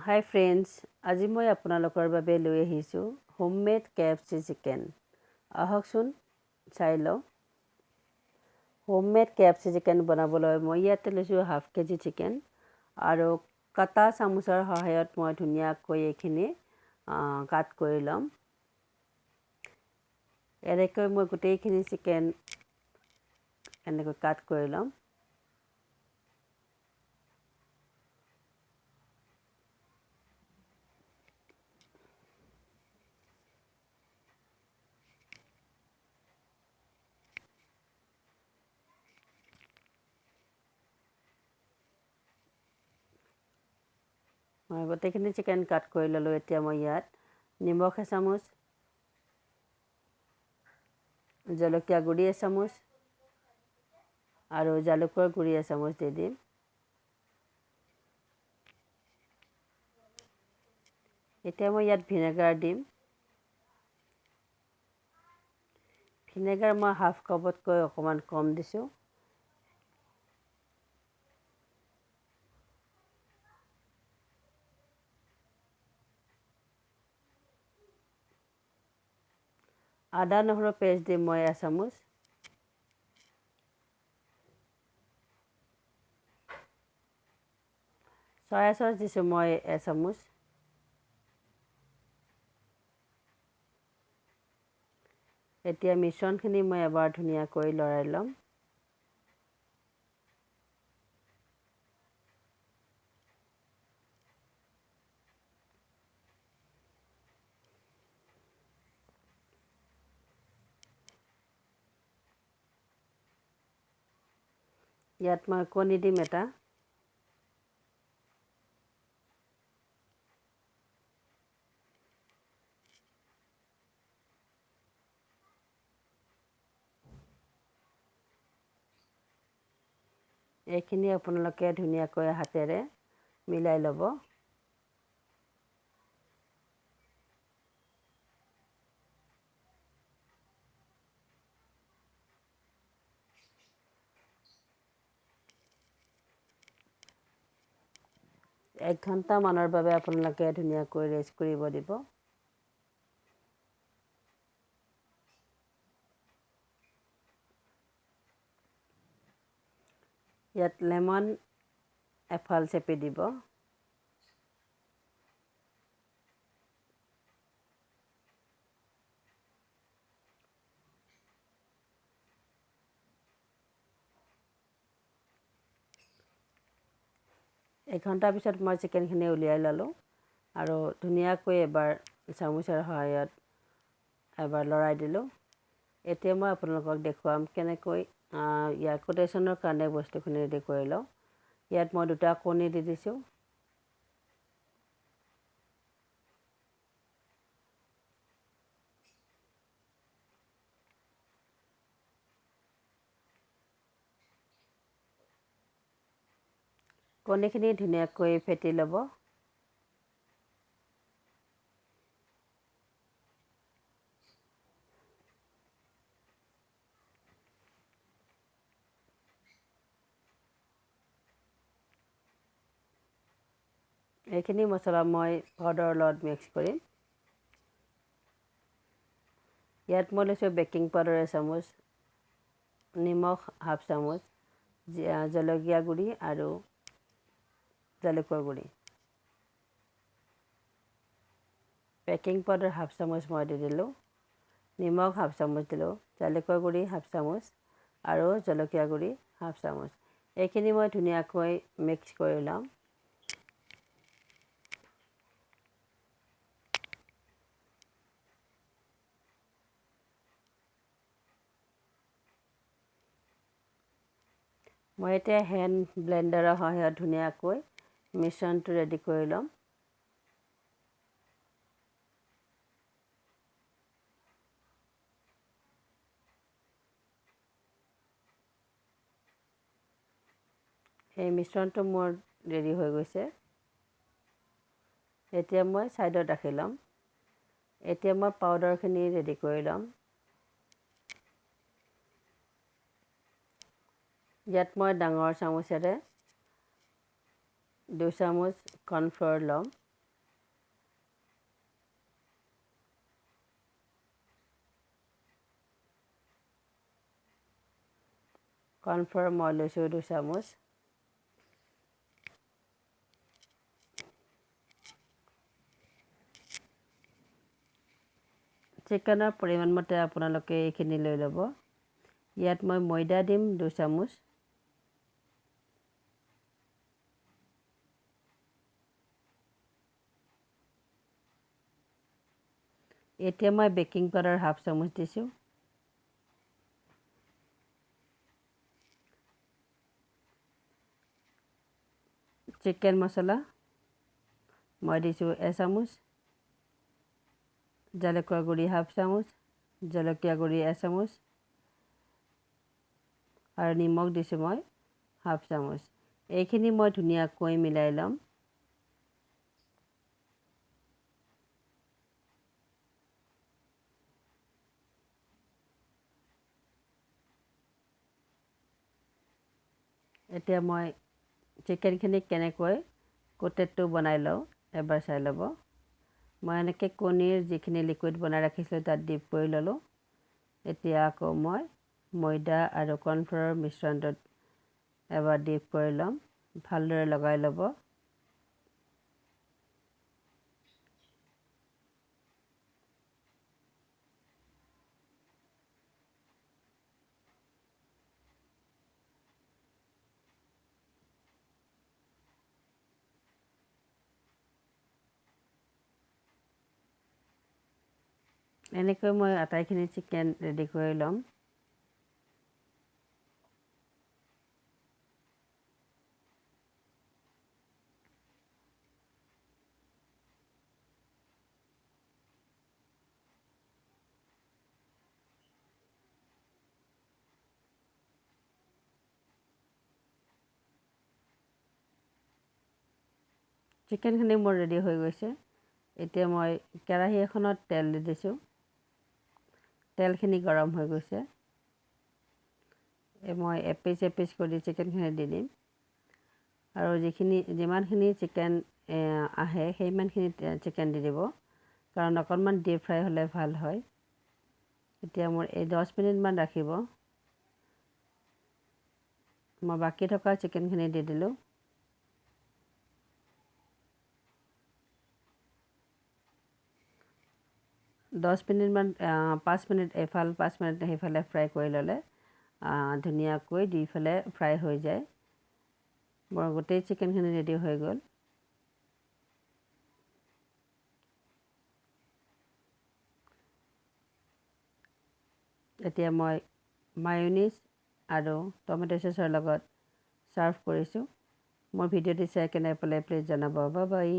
Hi friends, আজি মই আপোনালোকৰ বাবে লৈ আহিছোঁ হোমমেড KFC চিকেন। আহকচোন চাই লওঁ। হোমমেড KFC চিকেন বনাবলৈ মই ইয়াতে লৈছোঁ হাফ কেজি চিকেন আৰু কাটা চামুচৰ সহায়ত মই ধুনীয়াকৈ এইখিনি কাট কৰি ল'ম। এনেকৈ মই গোটেইখিনি চিকেন এনেকৈ কাট কৰি ল'ম। মই গোটেইখিনি চিকেন কাট কৰি ল'লোঁ। এতিয়া মই ইয়াত নিমখ এচামুচ, জলকীয়া গুড়ি এচামুচ আৰু জালুকৰ গুড়ি এচামুচ দি দিম। এতিয়া মই ইয়াত ভিনেগাৰ দিম। ভিনেগাৰ মই হাফ কাপতকৈ অকণমান কম দিছোঁ। আদা নহৰু পেষ্ট দিম মই এচামুচ। চয়া চচ দিছোঁ মই এচামুচ। এতিয়া মিশ্ৰণখিনি মই এবাৰ ধুনীয়াকৈ লৰাই ল'ম। ইয়াত মই কণী দিম এটা। এইখিনি আপোনালোকে ধুনীয়াকৈ হাতেৰে মিলাই ল'ব। এক ঘণ্টামানৰ বাবে আপোনালোকে ধুনীয়াকৈ ৰেষ্ট কৰিব দিব। ইয়াত লেমন এফাল চেপি দিব। এঘণ্টাৰ পিছত মই চিকেনখিনি উলিয়াই ল'লোঁ আৰু ধুনীয়াকৈ এবাৰ চামুচৰ সহায়ত এবাৰ লৰাই দিলোঁ। এতিয়া মই আপোনালোকক দেখুৱাম কেনেকৈ ইয়াৰ কোটেশ্যনৰ কাৰণে বস্তুখিনি ৰেডি কৰি লওঁ। ইয়াত মই 2টা কণী দি দিছোঁ। কণীখিনি ধুনীয়াকৈ ফেটি ল'ব। এইখিনি মছলা মই পাউডাৰৰ লগত মিক্স কৰিম। ইয়াত মই লৈছোঁ বেকিং পাউডাৰ এচামুচ, নিমখ হাফ চামুচ, জলকীয়া গুড়ি আৰু জালুকৰ গুড়ি। বেকিং পাউডাৰ হাফ চামুচ মই দি দিলোঁ, নিমখ হাফ চামুচ দিলোঁ, জালুকৰ গুড়ি হাফ চামুচ আৰু জলকীয়া গুড়ি হাফ চামুচ। এইখিনি মই ধুনীয়াকৈ মিক্স কৰি ল'ম। মই এতিয়া হেণ্ড ব্লেণ্ডাৰৰ সহায়ত ধুনীয়াকৈ মিশ্ৰণটো ৰেডি কৰি ল'ম। এই মিশ্ৰণটো মোৰ ৰেডি হৈ গৈছে। এতিয়া মই ছাইডত ৰাখি ল'ম। এতিয়া মই পাউডাৰখিনি ৰেডি কৰি ল'ম। ইয়াত মই ডাঙৰ চামুচেৰে 2 চামুচ কৰ্ণফ্ল'ৰ ল'ম। কৰ্ণফ্ল'ৰ মই লৈছোঁ 2 চামুচ। চিকেনৰ পৰিমাণ মতে আপোনালোকে এইখিনি লৈ ল'ব। ইয়াত মই ময়দা দিম 2 চামুচ। এতিয়া মই বেকিং পাউডাৰ 1/2 চামুচ দিছোঁ। চিকেন মছলা মই দিছোঁ 1 চামুচ। জালুকৰ গুড়ি 1/2 চামুচ, জলকীয়া গুড়ি 1 চামুচ আৰু নিমখ দিছোঁ মই 1/2 চামুচ। এইখিনি মই ধুনীয়াকৈ মিলাই ল'ম। এতিয়া মই চিকেনখিনি কেনেকৈ কোটেডটো বনাই লওঁ এবাৰ চাই ল'ব। মই এনেকৈ কণীৰ যিখিনি লিকুইড বনাই ৰাখিছিলোঁ তাত ডিপ কৰি ল'লোঁ। এতিয়া আকৌ মই ময়দা আৰু কৰ্ণফ্ল'ৰৰ মিশ্ৰণটোত এবাৰ ডিপ কৰি ল'ম। ভালদৰে লগাই ল'ব। এনেকৈ মই আটাইখিনি চিকেন ৰেডি কৰি ল'ম। চিকেনখিনি মোৰ ৰেডি হৈ গৈছে। এতিয়া মই কেৰাহী এখনত তেল দি দিছোঁ। তেলখিনি গৰম হৈ গৈছে। মই এপিচ এপিচ কৰি চিকেনখিনি দি দিম আৰু যিমানখিনি চিকেন আহে সিমানখিনি চিকেন দি দিব, কাৰণ অকণমান ডিপ ফ্ৰাই হ'লে ভাল হয়। এতিয়া মোৰ এই 10 মিনিটমান ৰাখিব। মই বাকী থকা চিকেনখিনি দি দিলোঁ। দহ মিনিটমান 5 মিনিট এফাল 5 মিনিট সেইফালে ফ্ৰাই কৰি ল'লে ধুনীয়াকৈ দুইফালে ফ্ৰাই হৈ যায়। মোৰ গোটেই চিকেনখিনি ৰেডি হৈ গ'ল। এতিয়া মই মায়োনিজ আৰু টমেটো চচৰ লগত ছাৰ্ভ কৰিছোঁ। মোৰ ভিডিঅ'টি চাই কেনে পালে প্লিজ জনাব। Bye bye.